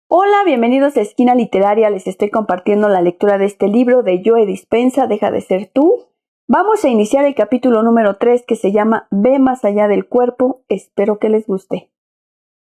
Hola, bienvenidos a Esquina Literaria. Les estoy compartiendo la lectura de este libro de Joe Dispenza, Deja de ser tú. Vamos a iniciar el capítulo número 3 que se llama Ve más allá del cuerpo. Espero que les guste.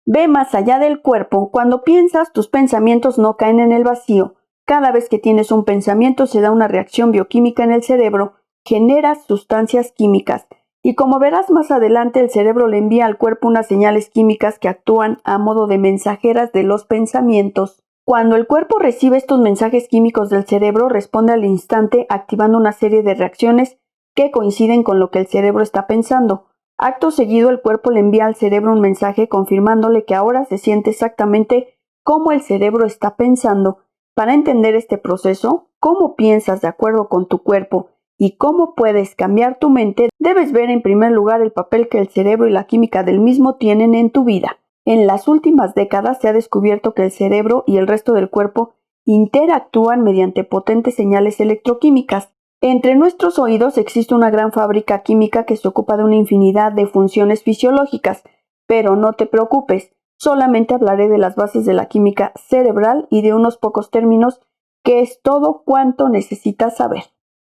Ve más allá del cuerpo. Cuando piensas, tus pensamientos no caen en el vacío. Cada vez que tienes un pensamiento se da una reacción bioquímica en el cerebro, generas sustancias químicas. Y como verás más adelante, el cerebro le envía al cuerpo unas señales químicas que actúan a modo de mensajeras de los pensamientos. Cuando el cuerpo recibe estos mensajes químicos del cerebro, responde al instante activando una serie de reacciones que coinciden con lo que el cerebro está pensando. Acto seguido, el cuerpo le envía al cerebro un mensaje confirmándole que ahora se siente exactamente como el cerebro está pensando. Para entender este proceso, cómo piensas de acuerdo con tu cuerpo y cómo puedes cambiar tu mente, debes ver en primer lugar el papel que el cerebro y la química del mismo tienen en tu vida. En las últimas décadas se ha descubierto que el cerebro y el resto del cuerpo interactúan mediante potentes señales electroquímicas. Entre nuestros oídos existe una gran fábrica química que se ocupa de una infinidad de funciones fisiológicas, pero no te preocupes, solamente hablaré de las bases de la química cerebral y de unos pocos términos que es todo cuanto necesitas saber.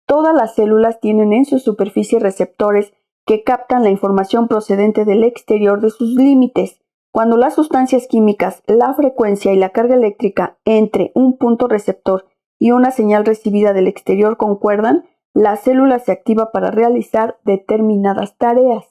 Todas las células tienen en su superficie receptores que captan la información procedente del exterior de sus límites. Cuando las sustancias químicas, la frecuencia y la carga eléctrica entre un punto receptor y una señal recibida del exterior concuerdan, la célula se activa para realizar determinadas tareas.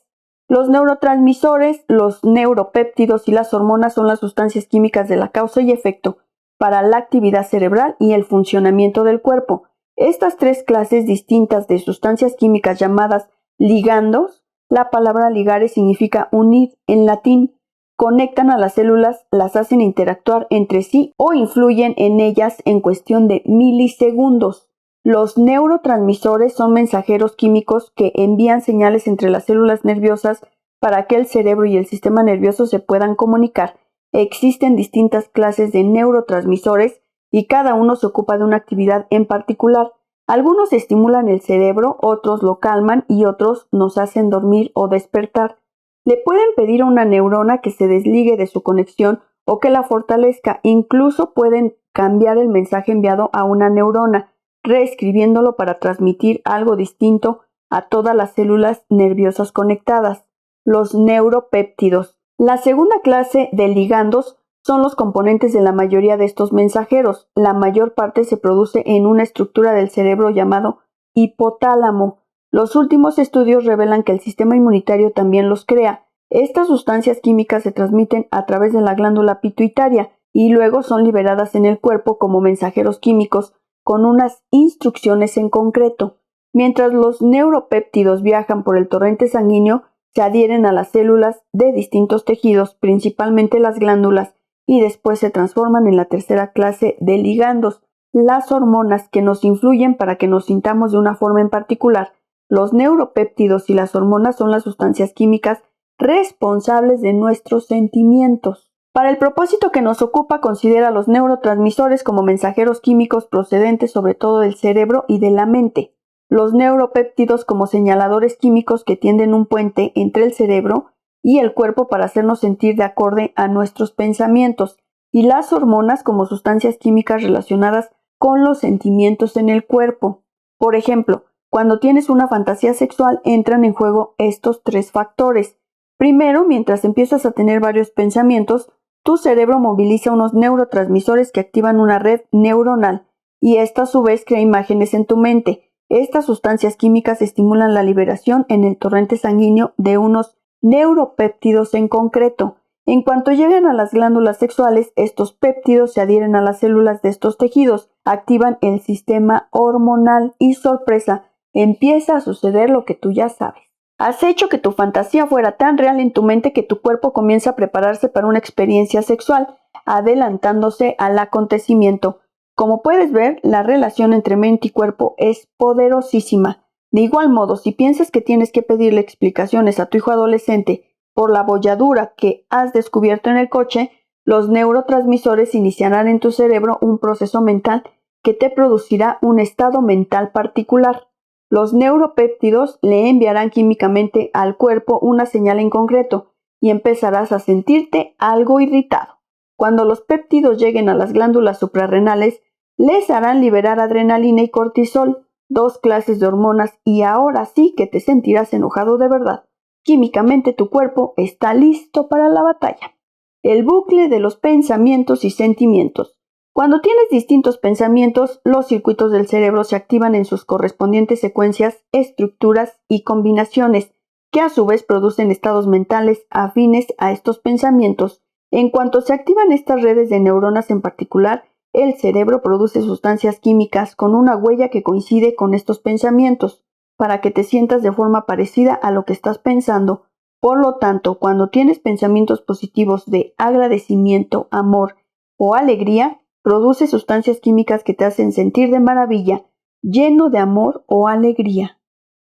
Los neurotransmisores, los neuropéptidos y las hormonas son las sustancias químicas de la causa y efecto para la actividad cerebral y el funcionamiento del cuerpo. Estas tres clases distintas de sustancias químicas llamadas ligandos, la palabra ligare significa unir en latín, conectan a las células, las hacen interactuar entre sí o influyen en ellas en cuestión de milisegundos. Los neurotransmisores son mensajeros químicos que envían señales entre las células nerviosas para que el cerebro y el sistema nervioso se puedan comunicar. Existen distintas clases de neurotransmisores y cada uno se ocupa de una actividad en particular. Algunos estimulan el cerebro, otros lo calman y otros nos hacen dormir o despertar. Le pueden pedir a una neurona que se desligue de su conexión o que la fortalezca. Incluso pueden cambiar el mensaje enviado a una neurona, reescribiéndolo para transmitir algo distinto a todas las células nerviosas conectadas. Los neuropéptidos. La segunda clase de ligandos son los componentes de la mayoría de estos mensajeros. La mayor parte se produce en una estructura del cerebro llamado hipotálamo. Los últimos estudios revelan que el sistema inmunitario también los crea. Estas sustancias químicas se transmiten a través de la glándula pituitaria y luego son liberadas en el cuerpo como mensajeros químicos con unas instrucciones en concreto. Mientras los neuropéptidos viajan por el torrente sanguíneo, se adhieren a las células de distintos tejidos, principalmente las glándulas, y después se transforman en la tercera clase de ligandos, las hormonas que nos influyen para que nos sintamos de una forma en particular. Los neuropéptidos y las hormonas son las sustancias químicas responsables de nuestros sentimientos. Para el propósito que nos ocupa, considera a los neurotransmisores como mensajeros químicos procedentes sobre todo del cerebro y de la mente. Los neuropéptidos como señaladores químicos que tienden un puente entre el cerebro y el cuerpo para hacernos sentir de acorde a nuestros pensamientos, y las hormonas como sustancias químicas relacionadas con los sentimientos en el cuerpo. Por ejemplo, cuando tienes una fantasía sexual entran en juego estos tres factores. Primero, mientras empiezas a tener varios pensamientos, tu cerebro moviliza unos neurotransmisores que activan una red neuronal y esta a su vez crea imágenes en tu mente. Estas sustancias químicas estimulan la liberación en el torrente sanguíneo de unos neuropéptidos en concreto. En cuanto llegan a las glándulas sexuales, estos péptidos se adhieren a las células de estos tejidos, activan el sistema hormonal y sorpresa, empieza a suceder lo que tú ya sabes. Has hecho que tu fantasía fuera tan real en tu mente que tu cuerpo comienza a prepararse para una experiencia sexual, adelantándose al acontecimiento. Como puedes ver, la relación entre mente y cuerpo es poderosísima. De igual modo, si piensas que tienes que pedirle explicaciones a tu hijo adolescente por la bolladura que has descubierto en el coche, los neurotransmisores iniciarán en tu cerebro un proceso mental que te producirá un estado mental particular. Los neuropéptidos le enviarán químicamente al cuerpo una señal en concreto y empezarás a sentirte algo irritado. Cuando los péptidos lleguen a las glándulas suprarrenales, les harán liberar adrenalina y cortisol, dos clases de hormonas, y ahora sí que te sentirás enojado de verdad. Químicamente tu cuerpo está listo para la batalla. El bucle de los pensamientos y sentimientos. Cuando tienes distintos pensamientos, los circuitos del cerebro se activan en sus correspondientes secuencias, estructuras y combinaciones, que a su vez producen estados mentales afines a estos pensamientos. En cuanto se activan estas redes de neuronas en particular, el cerebro produce sustancias químicas con una huella que coincide con estos pensamientos, para que te sientas de forma parecida a lo que estás pensando. Por lo tanto, cuando tienes pensamientos positivos de agradecimiento, amor o alegría, produce sustancias químicas que te hacen sentir de maravilla, lleno de amor o alegría.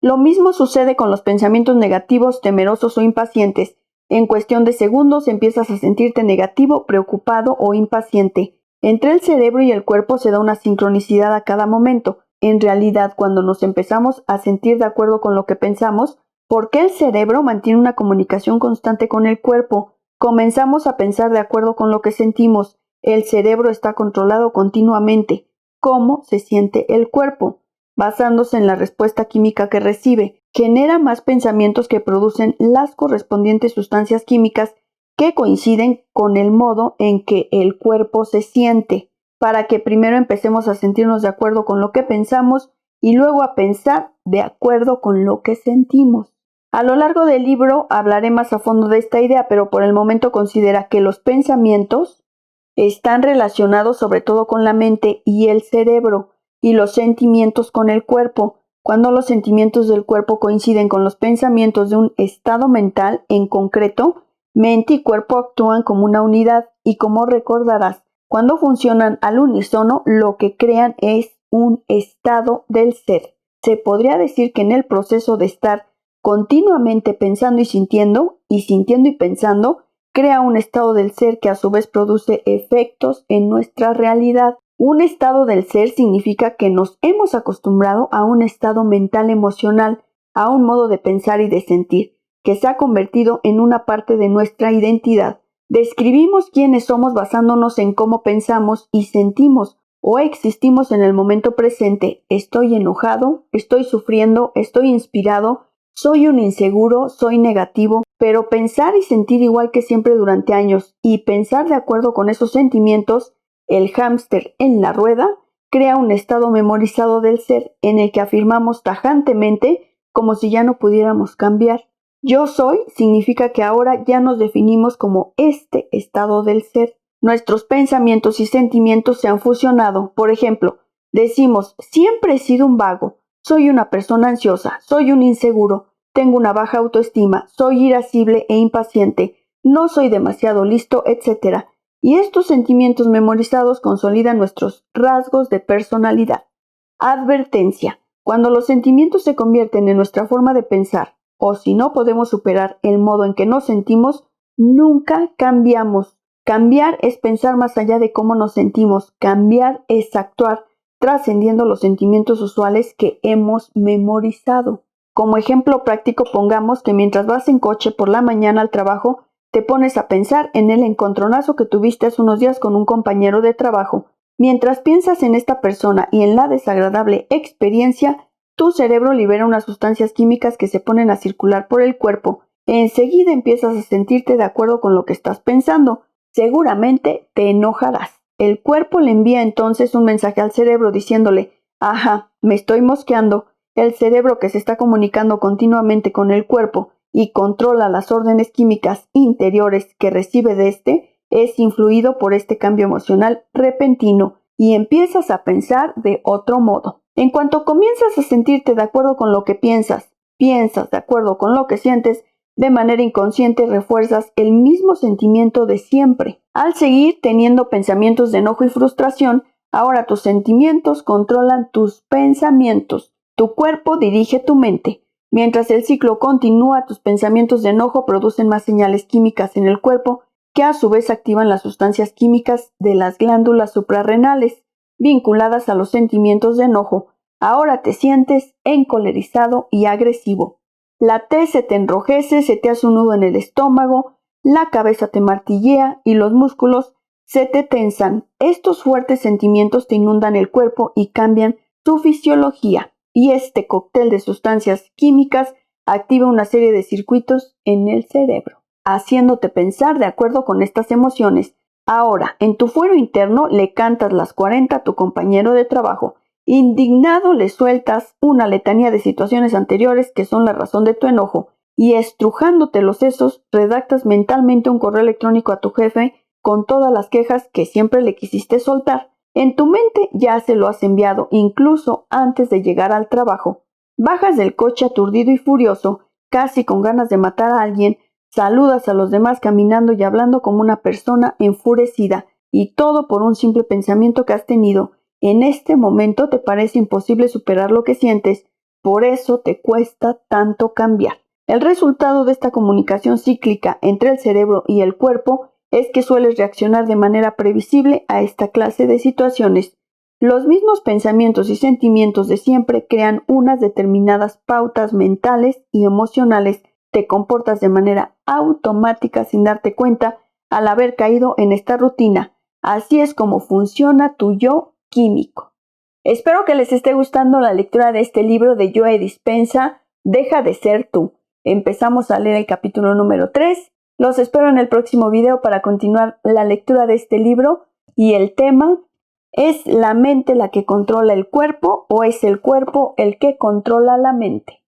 Lo mismo sucede con los pensamientos negativos, temerosos o impacientes. En cuestión de segundos empiezas a sentirte negativo, preocupado o impaciente. Entre el cerebro y el cuerpo se da una sincronicidad a cada momento. En realidad, cuando nos empezamos a sentir de acuerdo con lo que pensamos, porque el cerebro mantiene una comunicación constante con el cuerpo, comenzamos a pensar de acuerdo con lo que sentimos. El cerebro está controlado continuamente. ¿Cómo se siente el cuerpo? Basándose en la respuesta química que recibe, genera más pensamientos que producen las correspondientes sustancias químicas que coinciden con el modo en que el cuerpo se siente, para que primero empecemos a sentirnos de acuerdo con lo que pensamos y luego a pensar de acuerdo con lo que sentimos. A lo largo del libro hablaré más a fondo de esta idea, pero por el momento considera que los pensamientos están relacionados sobre todo con la mente y el cerebro, y los sentimientos con el cuerpo. Cuando los sentimientos del cuerpo coinciden con los pensamientos de un estado mental en concreto, mente y cuerpo actúan como una unidad, y como recordarás, cuando funcionan al unísono, lo que crean es un estado del ser. Se podría decir que en el proceso de estar continuamente pensando y sintiendo y pensando, crea un estado del ser que a su vez produce efectos en nuestra realidad. Un estado del ser significa que nos hemos acostumbrado a un estado mental emocional, a un modo de pensar y de sentir, que se ha convertido en una parte de nuestra identidad. Describimos quiénes somos basándonos en cómo pensamos y sentimos o existimos en el momento presente. Estoy enojado, estoy sufriendo, estoy inspirado, soy un inseguro, soy negativo, pero pensar y sentir igual que siempre durante años y pensar de acuerdo con esos sentimientos, el hámster en la rueda, crea un estado memorizado del ser en el que afirmamos tajantemente como si ya no pudiéramos cambiar. Yo soy significa que ahora ya nos definimos como este estado del ser. Nuestros pensamientos y sentimientos se han fusionado. Por ejemplo, decimos, siempre he sido un vago, soy una persona ansiosa, soy un inseguro, tengo una baja autoestima, soy irascible e impaciente, no soy demasiado listo, etc. Y estos sentimientos memorizados consolidan nuestros rasgos de personalidad. Advertencia. Cuando los sentimientos se convierten en nuestra forma de pensar, o si no podemos superar el modo en que nos sentimos, nunca cambiamos. Cambiar es pensar más allá de cómo nos sentimos. Cambiar es actuar, trascendiendo los sentimientos usuales que hemos memorizado. Como ejemplo práctico, pongamos que mientras vas en coche por la mañana al trabajo, te pones a pensar en el encontronazo que tuviste hace unos días con un compañero de trabajo. Mientras piensas en esta persona y en la desagradable experiencia, tu cerebro libera unas sustancias químicas que se ponen a circular por el cuerpo. Enseguida empiezas a sentirte de acuerdo con lo que estás pensando. Seguramente te enojarás. El cuerpo le envía entonces un mensaje al cerebro diciéndole, ajá, me estoy mosqueando. El cerebro, que se está comunicando continuamente con el cuerpo y controla las órdenes químicas interiores que recibe de este, es influido por este cambio emocional repentino y empiezas a pensar de otro modo. En cuanto comienzas a sentirte de acuerdo con lo que piensas de acuerdo con lo que sientes, de manera inconsciente refuerzas el mismo sentimiento de siempre. Al seguir teniendo pensamientos de enojo y frustración, ahora tus sentimientos controlan tus pensamientos. Tu cuerpo dirige tu mente. Mientras el ciclo continúa, tus pensamientos de enojo producen más señales químicas en el cuerpo que a su vez activan las sustancias químicas de las glándulas suprarrenales vinculadas a los sentimientos de enojo. Ahora te sientes encolerizado y agresivo. La tez se te enrojece, se te hace un nudo en el estómago, la cabeza te martillea y los músculos se te tensan. Estos fuertes sentimientos te inundan el cuerpo y cambian tu fisiología. Y este cóctel de sustancias químicas activa una serie de circuitos en el cerebro, haciéndote pensar de acuerdo con estas emociones. Ahora, en tu fuero interno le cantas las 40 a tu compañero de trabajo. Indignado le sueltas una letanía de situaciones anteriores que son la razón de tu enojo y estrujándote los sesos redactas mentalmente un correo electrónico a tu jefe con todas las quejas que siempre le quisiste soltar. En tu mente ya se lo has enviado incluso antes de llegar al trabajo. Bajas del coche aturdido y furioso, casi con ganas de matar a alguien, saludas a los demás caminando y hablando como una persona enfurecida y todo por un simple pensamiento que has tenido. En este momento te parece imposible superar lo que sientes, por eso te cuesta tanto cambiar. El resultado de esta comunicación cíclica entre el cerebro y el cuerpo es que sueles reaccionar de manera previsible a esta clase de situaciones. Los mismos pensamientos y sentimientos de siempre crean unas determinadas pautas mentales y emocionales. Te comportas de manera automática sin darte cuenta al haber caído en esta rutina. Así es como funciona tu yo químico. Espero que les esté gustando la lectura de este libro de Joe Dispenza, Deja de ser tú. Empezamos a leer el capítulo número 3. Los espero en el próximo video para continuar la lectura de este libro y el tema ¿es la mente la que controla el cuerpo o es el cuerpo el que controla la mente?